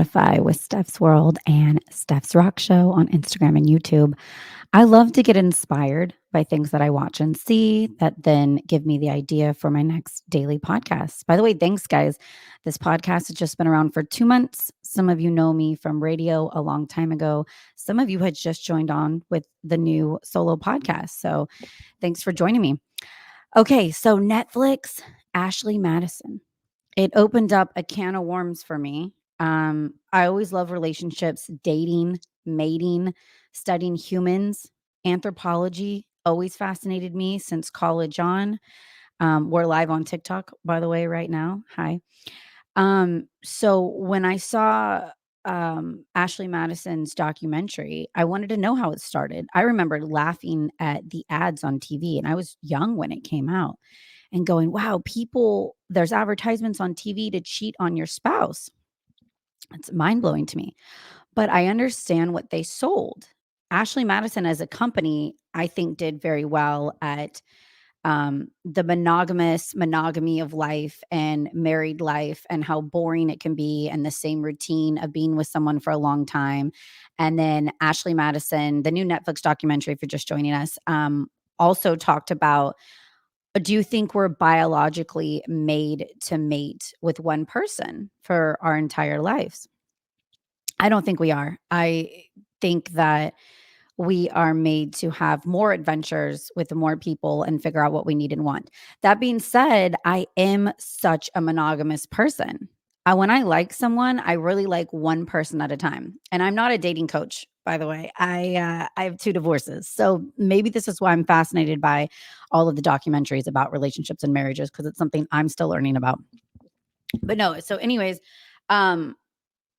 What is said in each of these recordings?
Spotify with Steph's World and Steph's Rock Show on Instagram and YouTube. I love to get inspired by things that I watch and see that then give me the idea for my next daily podcast. By the way, thanks, guys. This podcast has just been around for 2 months. Some of you know me from radio a long time ago. Some of you had just joined on with the new solo podcast. So thanks for joining me. Okay, so Netflix, Ashleyn Madison. It opened up a can of worms for me. I always love relationships, dating, mating, studying humans, anthropology always fascinated me since college on. We're live on TikTok, by the way, right now. Hi. So when I saw Ashleyn Madison's documentary, I wanted to know how it started. I remember laughing at the ads on TV, and I was young when it came out and going, wow, there's advertisements on TV to cheat on your spouse. It's mind blowing to me. But I understand what they sold. Ashleyn Madison as a company, I think, did very well at the monogamy of life and married life and how boring it can be and the same routine of being with someone for a long time. And then Ashleyn Madison, the new Netflix documentary, if you're just joining us, also talked about, do you think we're biologically made to mate with one person for our entire lives? I don't think we are. I think that we are made to have more adventures with more people and figure out what we need and want. That being said, I am such a monogamous person. When I like someone, I really like one person at a time. And I'm not a dating coach, by the way. I have 2 divorces, so maybe this is why I'm fascinated by all of the documentaries about relationships and marriages because it's something I'm still learning about. But no, so anyways, um,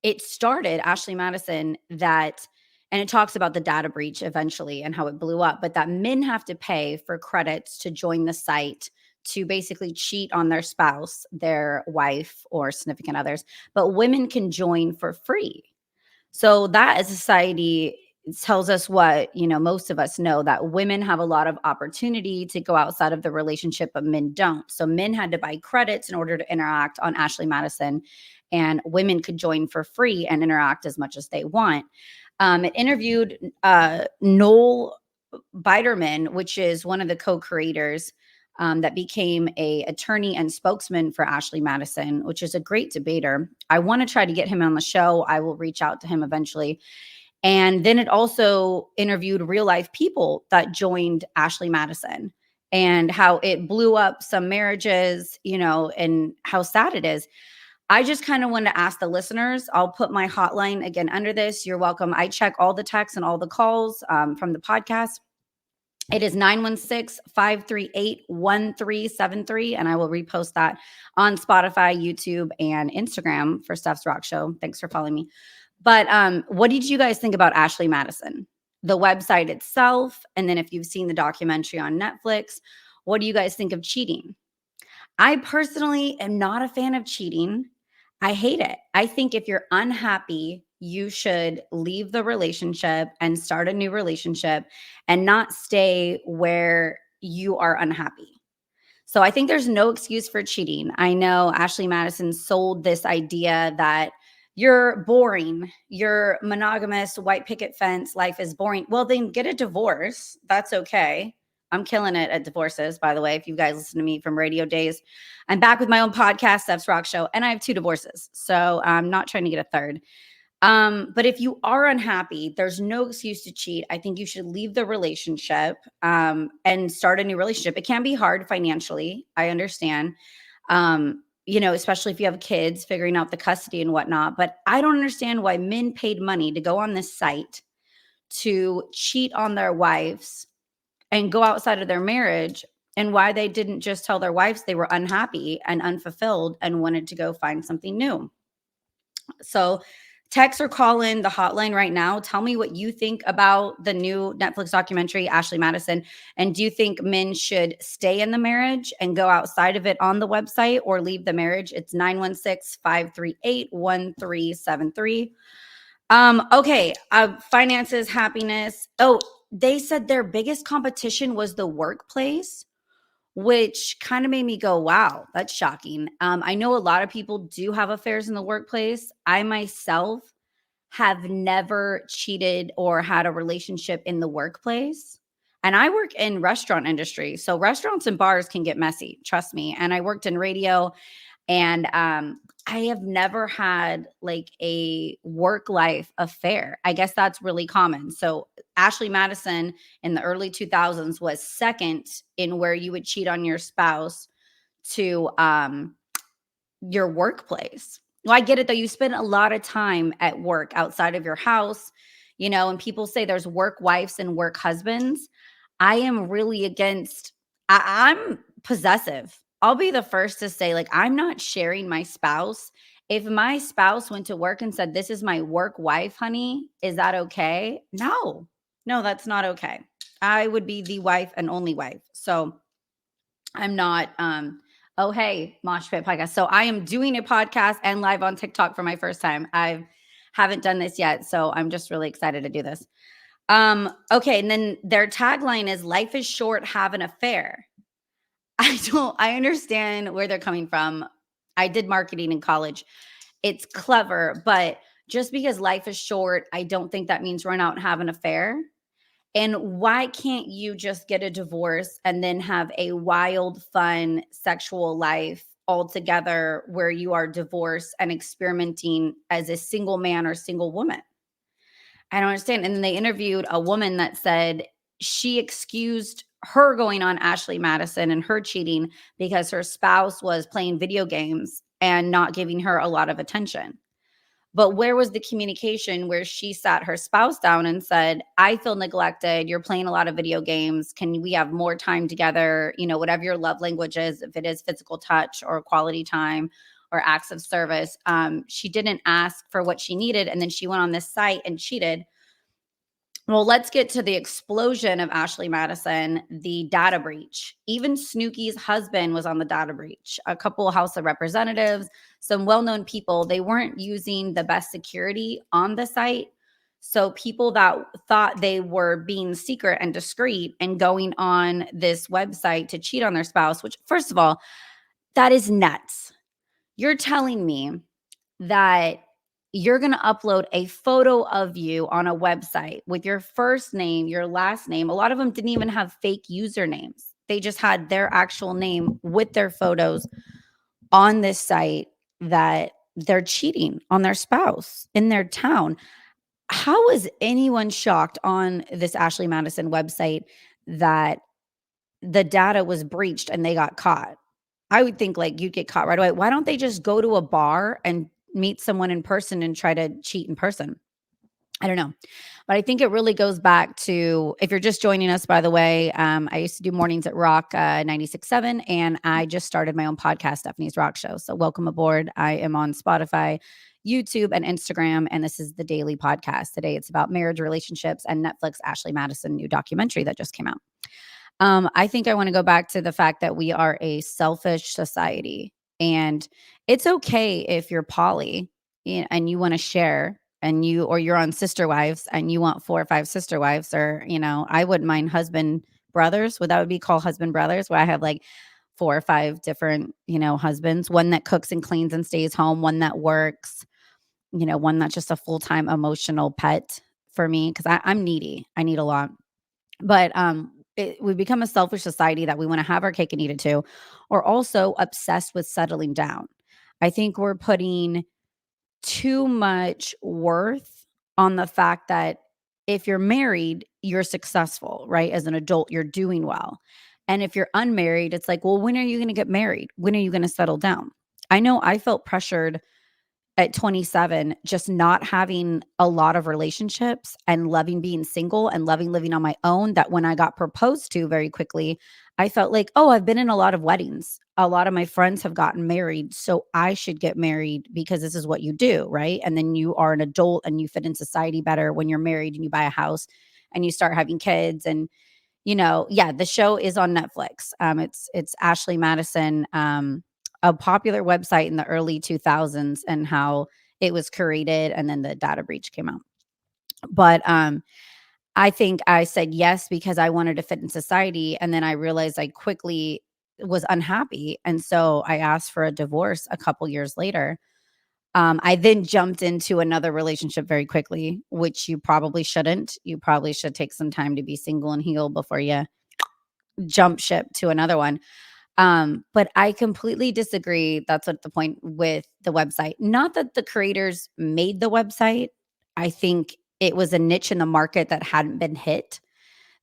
it started Ashleyn Madison that and it talks about the data breach eventually and how it blew up, but that men have to pay for credits to join the site to basically cheat on their spouse, their wife, or significant others, but women can join for free. So that as a society tells us what, most of us know that women have a lot of opportunity to go outside of the relationship, but men don't. So men had to buy credits in order to interact on Ashleyn Madison, and women could join for free and interact as much as they want. It interviewed Noel Biderman, which is one of the co-creators that became a attorney and spokesman for Ashleyn Madison, which is a great debater. I want to try to get him on the show. I will reach out to him eventually. And then it also interviewed real life people that joined Ashleyn Madison and how it blew up some marriages, and how sad it is. I just kind of want to ask the listeners. I'll put my hotline again under this. You're welcome. I check all the texts and all the calls from the podcast. It is 916-538-1373. And I will repost that on Spotify, YouTube, and Instagram for Steph's Rock Show. Thanks for following me. But what did you guys think about Ashleyn Madison? The website itself, and then if you've seen the documentary on Netflix, what do you guys think of cheating? I personally am not a fan of cheating. I hate it. I think if you're unhappy, you should leave the relationship and start a new relationship and not stay where you are unhappy. So I think there's no excuse for cheating. I know Ashleyn Madison sold this idea that you're boring, you're monogamous, white picket fence, life is boring. Well, then get a divorce. That's okay. I'm killing it at divorces, by the way. If you guys listen to me from radio days, I'm back with my own podcast, Steph's Rock Show, and I have 2 divorces. So I'm not trying to get a third. But if you are unhappy, there's no excuse to cheat. I think you should leave the relationship and start a new relationship. It can be hard financially. I understand. Especially if you have kids, figuring out the custody and whatnot. But I don't understand why men paid money to go on this site to cheat on their wives and go outside of their marriage, and why they didn't just tell their wives they were unhappy and unfulfilled and wanted to go find something new. So text or call in the hotline right now. Tell me what you think about the new Netflix documentary, Ashleyn Madison. And do you think men should stay in the marriage and go outside of it on the website or leave the marriage? It's 916-538-1373. Okay. Finances, happiness. Oh, they said their biggest competition was the workplace. which kind of made me go, wow, that's shocking. I know a lot of people do have affairs in the workplace. I myself have never cheated or had a relationship in the workplace. And I work in restaurant industry. So restaurants and bars can get messy, trust me. And I worked in radio, and I have never had like a work life affair. I guess that's really common. So Ashley Madison in the early 2000s was second in where you would cheat on your spouse to your workplace. Well, I get it though. You spend a lot of time at work outside of your house, and people say there's work wives and work husbands. I am really against, I'm possessive. I'll be the first to say, like, I'm not sharing my spouse. If my spouse went to work and said, "This is my work wife, honey, is that okay?" No, no, that's not okay. I would be the wife and only wife. So I'm not oh hey, Mosh Pit Podcast. So I am doing a podcast and live on TikTok for my first time. I haven't done this yet, so I'm just really excited to do this. Okay, and then their tagline is life is short, have an affair. I understand where they're coming from. I did marketing in college. It's clever, but just because life is short, I don't think that means run out and have an affair. And why can't you just get a divorce and then have a wild, fun sexual life altogether where you are divorced and experimenting as a single man or single woman? I don't understand. And then they interviewed a woman that said she excused her going on Ashley Madison and her cheating because her spouse was playing video games and not giving her a lot of attention. But where was the communication where she sat her spouse down and said, "I feel neglected. You're playing a lot of video games. Can we have more time together? Whatever your love language is, if it is physical touch or quality time or acts of service." She didn't ask for what she needed. And then she went on this site and cheated. Well, let's get to the explosion of Ashley Madison, the data breach. Even Snooki's husband was on the data breach. A couple of House of Representatives, some well-known people, they weren't using the best security on the site. So people that thought they were being secret and discreet and going on this website to cheat on their spouse, which first of all, that is nuts. You're telling me that you're going to upload a photo of you on a website with your first name, your last name. A lot of them didn't even have fake usernames. They just had their actual name with their photos on this site that they're cheating on their spouse in their town. How is anyone shocked on this Ashley Madison website that the data was breached and they got caught? I would think like you'd get caught right away. Why don't they just go to a bar and meet someone in person and try to cheat in person? I don't know. But I think it really goes back to, if you're just joining us, by the way, I used to do mornings at Rock 96.7, and I just started my own podcast, Stephanie's Rock Show. So welcome aboard. I am on Spotify, YouTube, and Instagram, and this is the daily podcast. Today it's about marriage, relationships, and Netflix Ashley Madison new documentary that just came out. I think I want to go back to the fact that we are a selfish society, and it's okay if you're poly and you want to share, and you're on Sister Wives and you want 4 or 5 sister wives, or I wouldn't mind husband brothers. Would that would be called husband brothers, where I have like 4 or 5 different husbands, one that cooks and cleans and stays home, one that works, one that's just a full-time emotional pet for me because I'm needy. I need a lot. But we become a selfish society that we want to have our cake and eat it too, or also obsessed with settling down. I think we're putting too much worth on the fact that if you're married, you're successful, right? As an adult, you're doing well. And if you're unmarried, it's like, well, when are you going to get married? When are you going to settle down? I know I felt pressured at 27, just not having a lot of relationships and loving being single and loving living on my own, that when I got proposed to very quickly, I felt like, oh, I've been in a lot of weddings. A lot of my friends have gotten married, so I should get married because this is what you do, right? And then you are an adult and you fit in society better when you're married and you buy a house and you start having kids. And yeah, the show is on Netflix. It's Ashley Madison, a popular website in the early 2000s, and how it was created, and then the data breach came out. But I think I said yes because I wanted to fit in society, and then I realized I quickly was unhappy. And so I asked for a divorce a couple years later. I then jumped into another relationship very quickly, which you probably shouldn't. You probably should take some time to be single and heal before you jump ship to another one. But I completely disagree. That's what the point with the website. Not that the creators made the website. I think it was a niche in the market that hadn't been hit.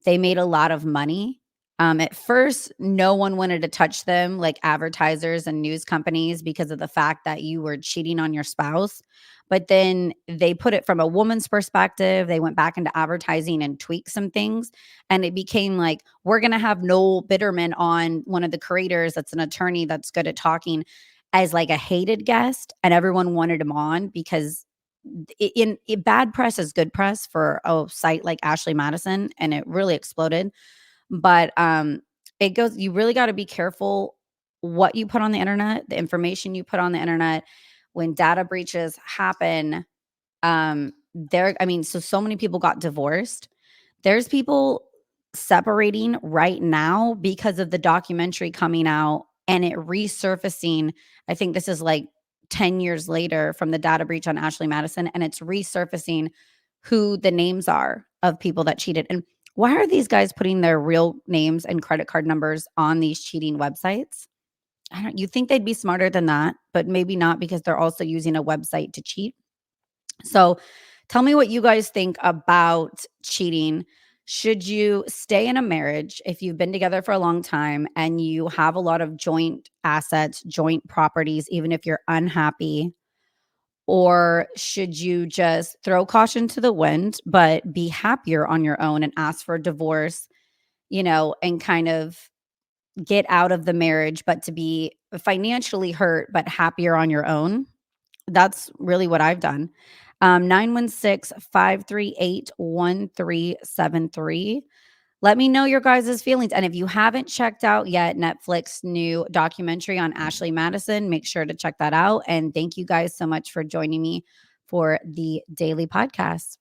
They made a lot of money. At first, no one wanted to touch them, like advertisers and news companies, because of the fact that you were cheating on your spouse. But then they put it from a woman's perspective. They went back into advertising and tweaked some things. And it became like, we're going to have Noel Bitterman on, one of the creators that's an attorney that's good at talking, as like a hated guest. And everyone wanted him on because in bad press is good press for a site like Ashleyn Madison, and it really exploded. But it goes, you really got to be careful what you put on the internet, the information you put on the internet. When data breaches happen, I mean, so many people got divorced. There's people separating right now because of the documentary coming out and it resurfacing. I think this is like 10 years later from the data breach on Ashleyn Madison, and it's resurfacing who the names are of people that cheated. And why are these guys putting their real names and credit card numbers on these cheating websites? I don't, you think they'd be smarter than that, but maybe not, because they're also using a website to cheat. So tell me what you guys think about cheating. Should you stay in a marriage if you've been together for a long time and you have a lot of joint assets, joint properties, even if you're unhappy? Or should you just throw caution to the wind, but be happier on your own and ask for a divorce, and kind of get out of the marriage, but to be financially hurt, but happier on your own? That's really what I've done. 916-538-1373. Let me know your guys' feelings. And if you haven't checked out yet Netflix new documentary on Ashleyn Madison, make sure to check that out. And thank you guys so much for joining me for the daily podcast.